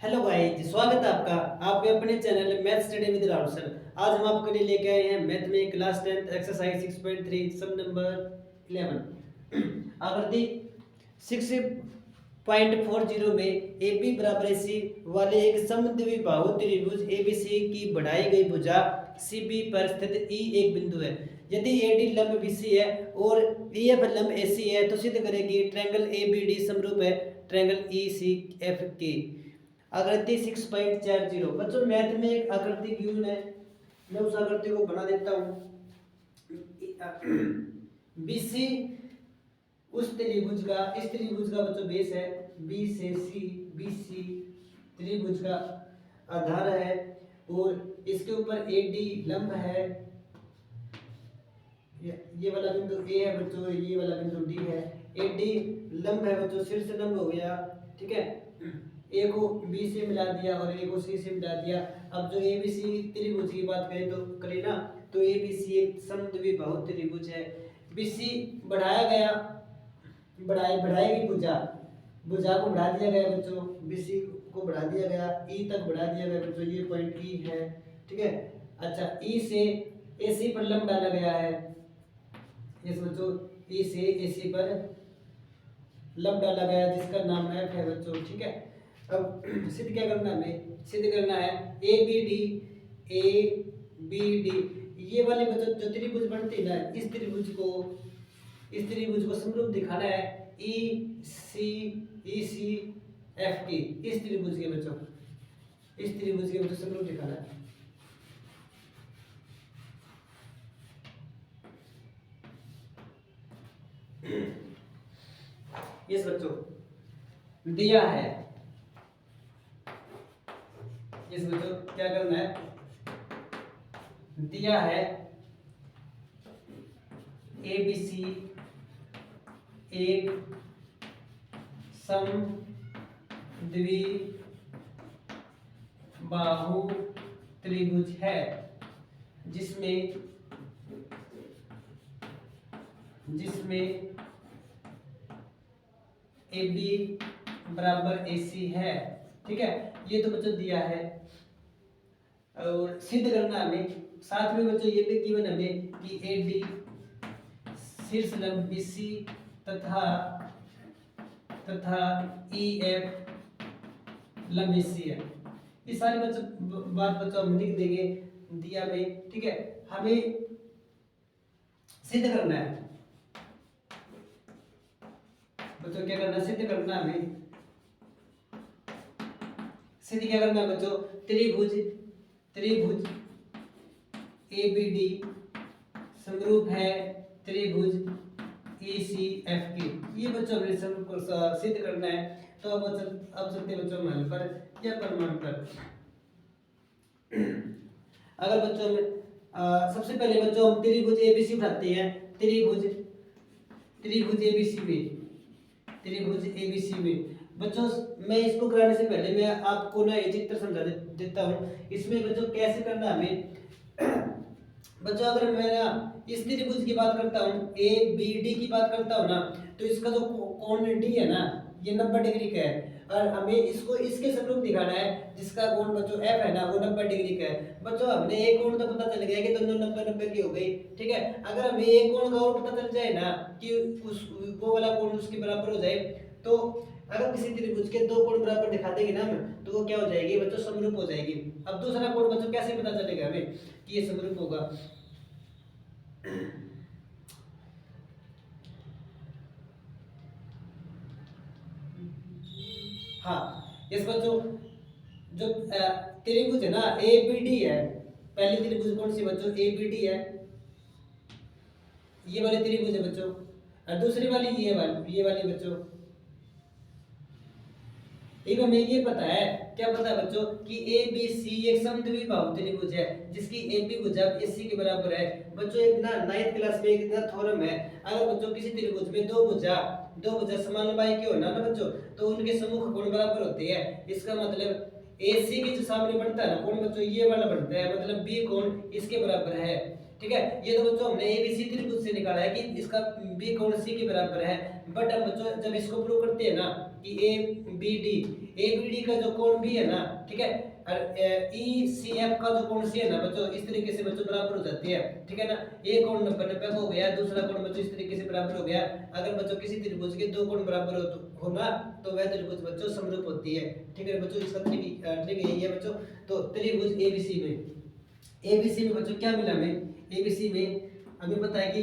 Hello guys, स्वागत है आपका आपके अपने channel math study with Rahul sir. आज हम आपके लिए लेके आए हैं मैथ में क्लास 10 एक्सरसाइज 6.3 सम नंबर 11। आकृति 6.40 में ए बी बराबर AC वाले एक समद्विबाहु त्रिभुज ABC की बढ़ाई गई भुजा CB पर स्थित E एक बिंदु है। यदि AD लंब BC है और EF लंब AC है तो सिद्ध करें ट्रायंगल ABD समरूप है ट्रायंगल ECF की। आकृति 6.40 बच्चों मैथ में एक आकृति गिवन है, मैं उस आकृति को बना देता हूँ। BC उस त्रिभुज का, इस त्रिभुज का बच्चों बेस है, B से C, BC त्रिभुज का आधार है और इसके ऊपर AD लंब है। ये वाला बिंदु A है बच्चों, ये वाला बिंदु D है। AD लंब है बच्चों, शीर्ष लंब हो गया, ठीक है। A को B से मिला दिया और A को C से मिला दिया। अब जो ABC त्रिभुज की बात करें तो करें ना, तो ABC एक समद्विबाहु त्रिभुज है। BC बढ़ाया गया, बढ़ाएगी भुजा को बढ़ा दिया गया बच्चों, BC को बढ़ा दिया गया, E तक बढ़ा दिया गया बच्चों, ये पॉइंट E है, ठीक है। अच्छा, E से AC पर लंब डाला गया है, इस बच्चों E से AC पर लंब डाला गया जिसका नाम F है बच्चों, ठीक है। अब सिद्ध क्या करना है, हमें सिद्ध करना है ABD ये वाले बच्चों जो त्रिभुज बनते हैं ना, इस त्रिभुज को समरूप दिखाना है ECF की, इस त्रिभुज के बच्चों समरूप दिखाना है। इस बच्चों दिया है, इस बच्चों क्या करना है, दिया है ABC एक समद्विबाहु त्रिभुज है जिसमें AB बराबर AC है, ठीक है। ये तो बच्चों दिया है और सिद्ध करना हमें, साथ में बच्चों ये भी गिवन हमें कि AD शीर्ष लंब BC तथा EF लंब AC है। ये सारी बात बच्चों हम लिख देंगे दिया में, ठीक है। हमें सिद्ध करना है बच्चों, क्या करना है, सिद्ध करना है हमें। सिद्ध क्या करना है बच्चों, त्रिभुज ABD समरूप है त्रिभुज ECF की। ये बच्चों हमने सिद्ध करना है। तो अब चलते बच्चों हल पर या प्रमाण पर। अगर बच्चों में सबसे पहले बच्चों हम त्रिभुज ABC उठाते हैं, त्रिभुज ABC में बच्चों, मैं इसको कराने से पहले मैं आपको ना ये चित्र समझा देता हूँ। इसमें बच्चों कैसे करना हमें बच्चों, अगर मैं ना इस त्रिभुज की बात करता हूँ, ABD की बात करता हूँ ना, तो इसका जो कोण D है ना, ये 90 डिग्री का है और हमें इसको इसके समरूप दिखाना है जिसका कोण बच्चों F है ना, वो 90 डिग्री का है। बच्चों हमने एक कोण तो पता चल गया कि दोनों 90 की हो गई, ठीक है। अगर हमें एक कोण का और पता चल जाए ना कि वो वाला कोण उसके बराबर हो जाए, तो अगर किसी त्रिभुज के दो कोण बराबर दिखा देंगे ना हम, तो वो क्या हो जाएगी बच्चों, समरूप हो जाएगी। अब दूसरा कोण बच्चों कैसे पता चलेगा हमें कि ये समरूप होगा, हाँ। इस बच्चों जो त्रिभुज है ना ABD है, पहली त्रिभुज कौन सी बच्चों, ABD है, ये वाली त्रिभुज है बच्चों, और दूसरी वाली ये वाली बच्चों। एक हमें ये पता है, क्या पता है बच्चों, कि ABC एक समद्विबाहु त्रिभुज है जिसकी AB भुजा AC के बराबर है। बच्चों एक ना 9th क्लास में एक ना थ्योरम है, अगर बच्चों किसी त्रिभुज में दो भुजा समान लंबाई की हो ना बच्चों, तो उनके सम्मुख कोण बराबर होते हैं। इसका मतलब AC के जो सामने बनता है ना कोण बच्चों, ये वाला बनता है, मतलब B कोण इसके बराबर है। ठीक है। ये तो बच्चों हमने एबीसी त्रिभुज से निकाला है कि इसका बी कोण सी के बराबर है। बट हम बच्चों जब इसको प्रूव करते हैं ना कि ए बी डी का जो कोण बी है ना, ठीक है, और ई सी एफ का जो कोण सी है ना बच्चों, इस तरीके से बच्चों बराबर हो जाती है, ठीक है ना। एक कोण 90 का हो गया, दूसरा कोण बच्चों इस तरीके से बराबर हो गया। अगर बच्चों किसी त्रिभुज के दो कोण बराबर हो ना तो वह त्रिभुज बच्चों समरूप होती है, ठीक है बच्चों। इसका ट्रिक यही है बच्चों। तो त्रिभुज एबीसी में बच्चों क्या मिला हमें, एबीसी में हमें पता है कि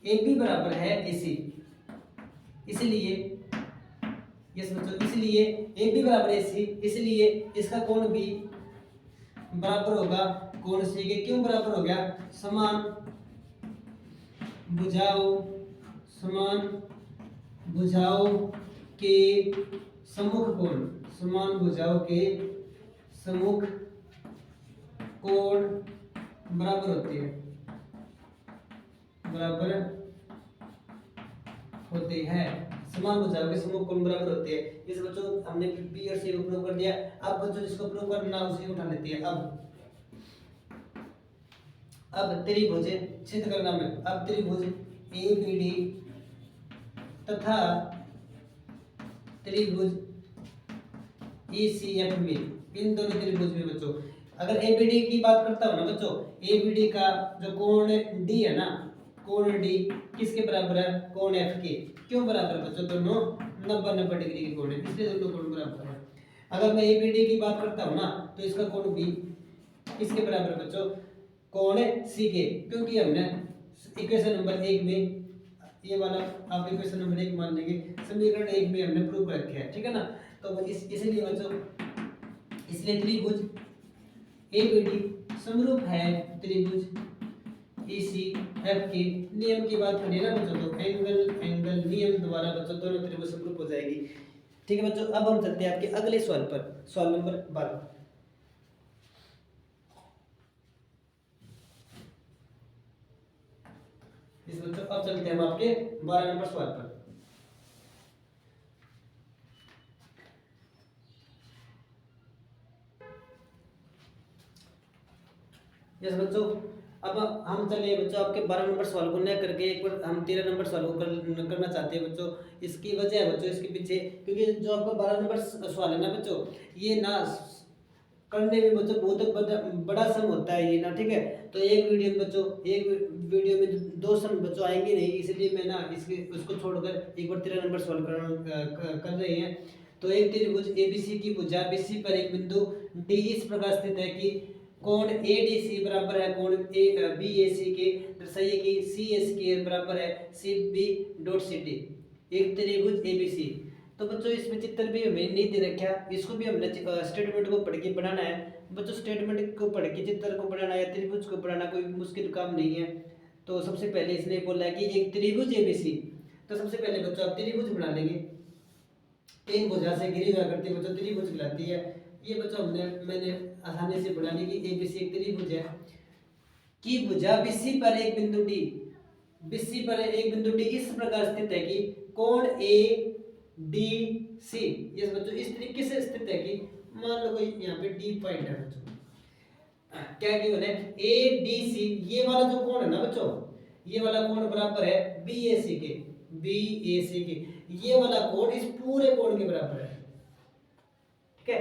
AB बराबर है AC, इसलिए यस बच्चों, इसलिए AB बराबर AC, इसलिए इसका कोण B बराबर होगा कोण C के। क्यों बराबर हो गया? समान भुजाओं के सम्मुख कोण, समान भुजाओं के सम्मुख कोण बराबर होते हैं, समान भुजाओं के सम्मुख कोण बराबर होते हैं। इस बच्चों हमने बी और सी को प्रूव कर दिया। अब बच्चों जिसको प्रूव करना उसी उठा लेते हैं। अब त्रिभुज सिद्ध करना में, अब त्रिभुज एबीडी तथा त्रिभुज ईसीएफ में, इन दोनों त्रिभुज में बच्चों अगर एबीडी की बात करता हूं ना बच्चों, एबीडी का जो कोण डी है ना, कोण डी किसके बराबर है? कोण एफ के। क्यों बराबर बच्चों? दोनों 90-90 डिग्री के कोण है, इसलिए दोनों कोण बराबर है। अगर मैं एबीडी की बात करता हूं ना तो इसका कोण बी किसके बराबर है बच्चों? कोण सी के। क्योंकि हमने इक्वेशन नंबर 1 में ये वाला आप इक्वेशन नंबर 1 मान लेंगे, समीकरण 1 में हमने प्रूव कर रखा है, ठीक है ना। तो इसलिए बच्चों, इसलिए त्रिभुज एबीडी समरूप है त्रिभुज ईसीएफ के। नियम की बात करें ना बच्चों तो एंगल नियम द्वारा बच्चों दोनों त्रिभुज समरूप हो जाएगी, ठीक है बच्चों। अब हम चलते हैं आपके अगले सवाल पर, सवाल नंबर 12। इस बच्चों अब चलते हैं हम आपके 12 नंबर सवाल पर। यस बच्चों, अब हम चलिए बच्चों आपके 12 नंबर सवाल को न करके एक बार हम 13 नंबर सवाल को करना चाहते हैं बच्चों। इसकी वजह है बच्चों इसके पीछे, क्योंकि जो आपका 12 नंबर सवाल है ना बच्चों, ये ना करने में बच्चों बहुत बड़ा सम होता है ये ना, ठीक है। तो एक वीडियो में बच्चों, एक वीडियो में 2 सम बच्चों आएंगे नहीं, इसलिए मैं ना इसके उसको छोड़कर एक बार 13 नंबर सवाल कर रहे हैं। तो एक त्रिभुज एबीसी की भुजा बीसी पर एक बिंदु डी इस प्रकार स्थित है कि कोण एडीसी बराबर है कोण बीएसी के। दर्शाइए कि सी स्क्वायर बराबर है C B dot C D. एक त्रिभुज एबीसी। तो बच्चों इसमें चित्र भी हमें नहीं दे रखा, इसको भी हमने स्टेटमेंट को पढ़ के बनाना है बच्चों। स्टेटमेंट को पढ़ के चित्र को बनाना या त्रिभुज को बनाना कोई मुश्किल काम नहीं है। तो सबसे पहले इसने बोला है कि एक त्रिभुज एबीसी। तो सबसे पहले बच्चों आप त्रिभुज बना लेंगे। 3 भुजा से घिरी हुआ करती बच्चों त्रिभुज कहलाती है। ये बच्चों मैंने आसानी से बना ली कि एबीसी एक त्रिभुज है कि भुजा बीसी पर एक बिंदु डी, बीसी पर एक बिंदु डी इस प्रकार स्थित है कि कोण ए डी सी, ये बच्चों इस तरीके से स्थित है कि मान लो कोई यहाँ पे डी पॉइंट है बच्चों, क्या गिवन है ए डी सी। ये वाला जो कोण है ना बच्चों, ये वाला कोण बराबर है बी ए सी के। ये वाला कोण इस पूरे कोण के बराबर है, ठीक है।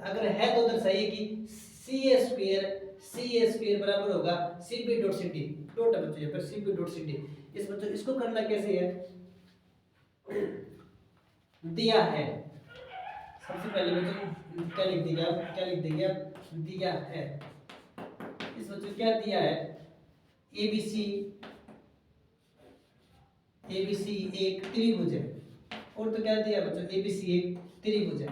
अगर है तो दर्शाइए कि सी स्क्वायर बराबर होगा C B dot C D. Dot है बच्चों यहाँ पर C B dot C D. इस बच्चों इसको करना कैसे है, दिया है। सबसे पहले बच्चों क्या लिख देंगे आप दिया है। इस बच्चों क्या दिया है, एबीसी एक त्रिभुज है। और तो क्या दिया बच्चों, एबीसी एक त्रिभुज है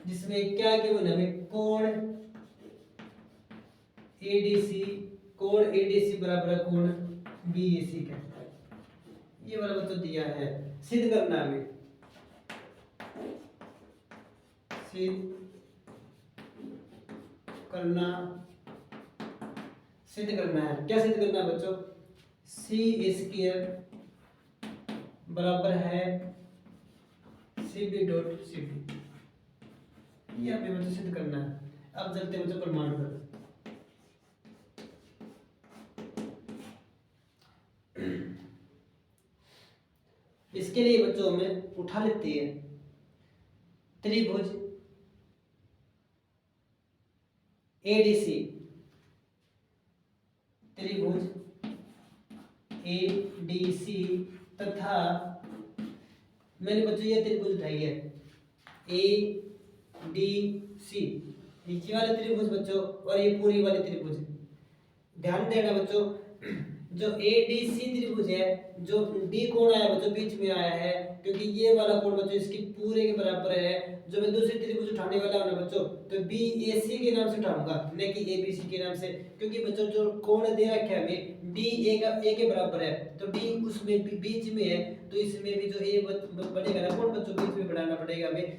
जिसमें क्या गिवन है हमें, कोण एडीसी बराबर है कोण बीएसी का। ये वाला बच्चों दिया है, सिद्ध करना हमें, सिद्ध करना है। क्या सिद्ध करना है बच्चों, सी स्क्वायर बराबर है C B dot C D, ये हमें बच्चों सिद्ध करना है। अब चलते हैं बच्चों प्रमाण पर। इसके लिए बच्चों हमें उठा लेते हैं त्रिभुज एडीसी, त्रिभुज एडीसी तथा मैंने बच्चों ये त्रिभुज उठाई है ए डी सी, नीचे वाले त्रिभुज बच्चों और ये पूरी वाली त्रिभुज। ध्यान देना बच्चों, जो ए डी सी त्रिभुज है, जो डी कोण आया बच्चों बीच में आया है, क्योंकि ये वाला कोण बच्चों इसकी पूरे के बराबर है। जो मैं दूसरी त्रिभुज उठाने वाला हूं ना बच्चों, तो बी ए सी के नाम से उठाऊंगा, न कि ए बी सी के नाम से, क्योंकि बच्चों जो कोण दे रखा है हमें डी ए के बराबर है, तो डी उसमें बीच में है, तो इसमें भी जो ए बनेगा ना कोण बच्चों बीच में बढ़ाना पड़ेगा हमें।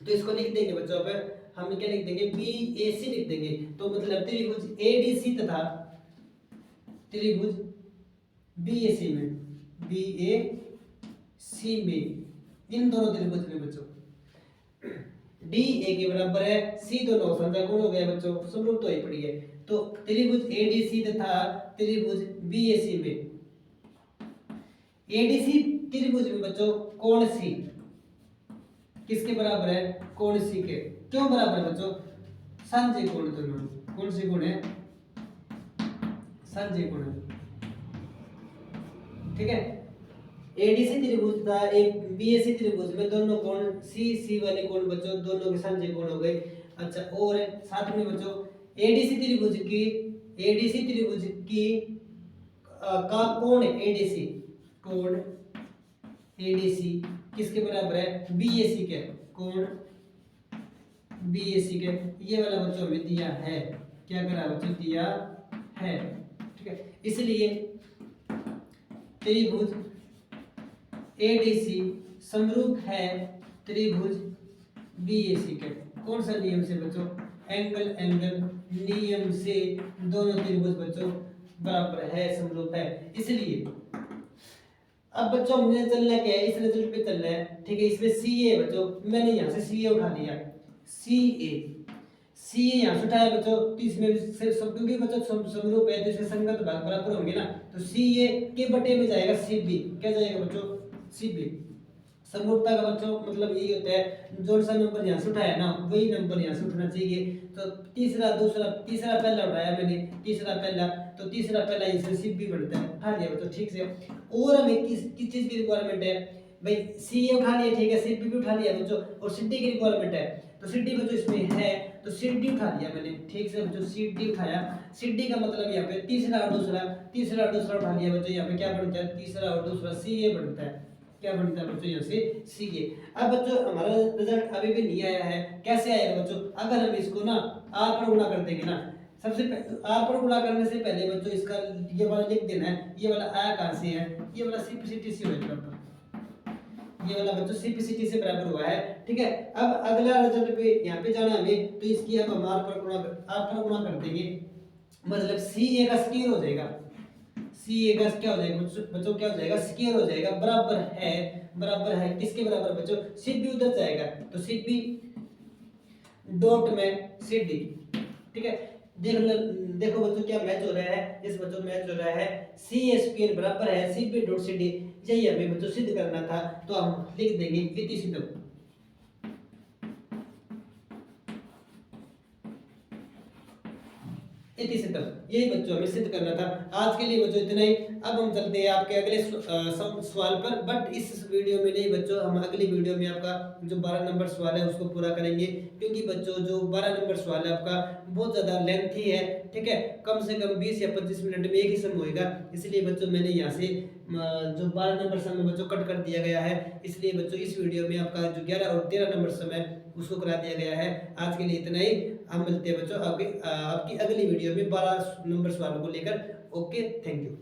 तो इसको लिख देंगे बच्चों, पर हम क्या लिख देंगे, बी ए सी लिख देंगे। तो मतलब त्रिभुज ए डी सी तथा त्रिभुज बी ए सी में, बी ए सी में, इन दोनों त्रिभुज में बच्चों डी ए के बराबर है, सी दोनों संख्या गुण हो गया बच्चों, समरूप तो ही पड़ी है। तो त्रिभुज ए डी सी तथा त्रिभुज बी ए सी में, ए डी सी त्रिभुज में बच्चों कोण सी किसके बराबर है, कोण सी के। क्यों बराबर है बच्चों, संजय कोण दोनों, कौन सी कोण है, संजय कोण है, ठीक है। एडीसी त्रिभुज था एक बीएसी त्रिभुज में दोनों कोण सी वाले कोण बच्चों दोनों के संजय कोण हो गए। अच्छा, और साथ में बच्चों एडीसी त्रिभुज की का कोण एडीसी, कोण एडीसी किसके बराबर है, बीएसी के, कोण बीएसी के। ये वाला बच्चों में दिया है, क्या करा बच्चों, दिया है, ठीक है। इसलिए त्रिभुज एडीसी समरूप है त्रिभुज बीएसी के। कौन सा नियम से बच्चों, एंगल नियम से दोनों त्रिभुज बच्चों बराबर है, समरूप है। इसलिए अब बच्चों हमने चलना क्या है, इस रिजल्ट पे चलना है, ठीक है। इसमें सी ए बच्चों, मैंने यहाँ से सी ए उठा लिया, सी ए यहाँ से उठाया बच्चों, तो इसमें सब क्योंकि बच्चों समरूप है तो इसके संगत भाग बराबर होंगे ना, तो सी ए के बटे में जाएगा सी बी, क्या जाएगा बच्चों, सी बी। समरूपता का बच्चों मतलब यही होता है, जो सा नंबर यहाँ से उठाया ना वही नंबर यहाँ से उठना चाहिए। तो तीसरा पहला उठाया मैंने, तीसरा पहला, तो तीसरा पहला इससे सी बी बनता है, उठा लिया बच्चों, ठीक से। और हमें किस चीज की रिक्वायरमेंट है भाई, सी ए उठा लिया, ठीक है, सी बी भी उठा लिया बच्चों, और सी डी की रिक्वायरमेंट है, तो सी डी बच्चों इसमें है, तो सी डी उठा लिया मैंने, ठीक से बच्चों, सी डी उठाया। सी डी का मतलब यहाँ पे तीसरा और दूसरा उठा लिया बच्चों, यहाँ पे क्या बनता है, तीसरा और दूसरा सी ए बनता है, क्या बनता है बच्चों, यहाँ से सी ए। अब बच्चों हमारा रिजल्ट अभी भी नहीं आया है, कैसे आएगा बच्चों, अगर हम इसको ना आर पर गुणा कर देंगे ना, सबसे आर पर गुणा करने से पहले बच्चों इसका ये वाला लिख देना है, ये वाला आया कहाँ से है, ये वाला सिंपलिसिटी से होगा बराबर, ये वाला बच्चों सिंपलिसिटी से बराबर हुआ है, ठीक है। अब अगला रिजल्ट पे यहाँ पे जाना हमें, तो इसकी अब हम आर पर गुणा कर देंगे, मतलब सी ए का स्क्वायर हो जाएगा, सी ए का क्या हो जाएगा बच्चों, क्या हो जाएगा, स्क्वायर हो जाएगा, बराबर है किसके बराबर बच्चों, सी बी उधर जाएगा, तो सी बी डॉट में सी डी, ठीक है। देखो बच्चों क्या मैच हो रहा है, इस बच्चों मैच हो रहा है, सी ए स्क्वायर बराबर है C B dot C D, यही हमें बच्चों सिद्ध करना था, तो हम लिख देंगे इति सिद्धम, इति सिद्धम, यही बच्चों हमें सिद्ध करना था। आज के लिए बच्चों इतना ही। अब हम चलते हैं आपके अगले सवाल पर, बट इस वीडियो में नहीं बच्चों, हम अगली वीडियो में आपका जो 12 नंबर सवाल है उसको पूरा करेंगे, क्योंकि बच्चों जो 12 नंबर सवाल है आपका बहुत ज़्यादा लेंथी है, ठीक है, कम से कम 20 या 25 मिनट में एक ही सम होएगा, इसलिए बच्चों मैंने यहाँ से जो 12 नंबर सम है बच्चों कट कर दिया गया है, इसलिए बच्चों इस वीडियो में आपका जो 11 और 13 नंबर सम है उसको करा दिया गया है। आज के लिए इतना ही, हम मिलते हैं बच्चों आपकी अगली वीडियो में 12 नंबर सवालों को लेकर। Okay, thank you.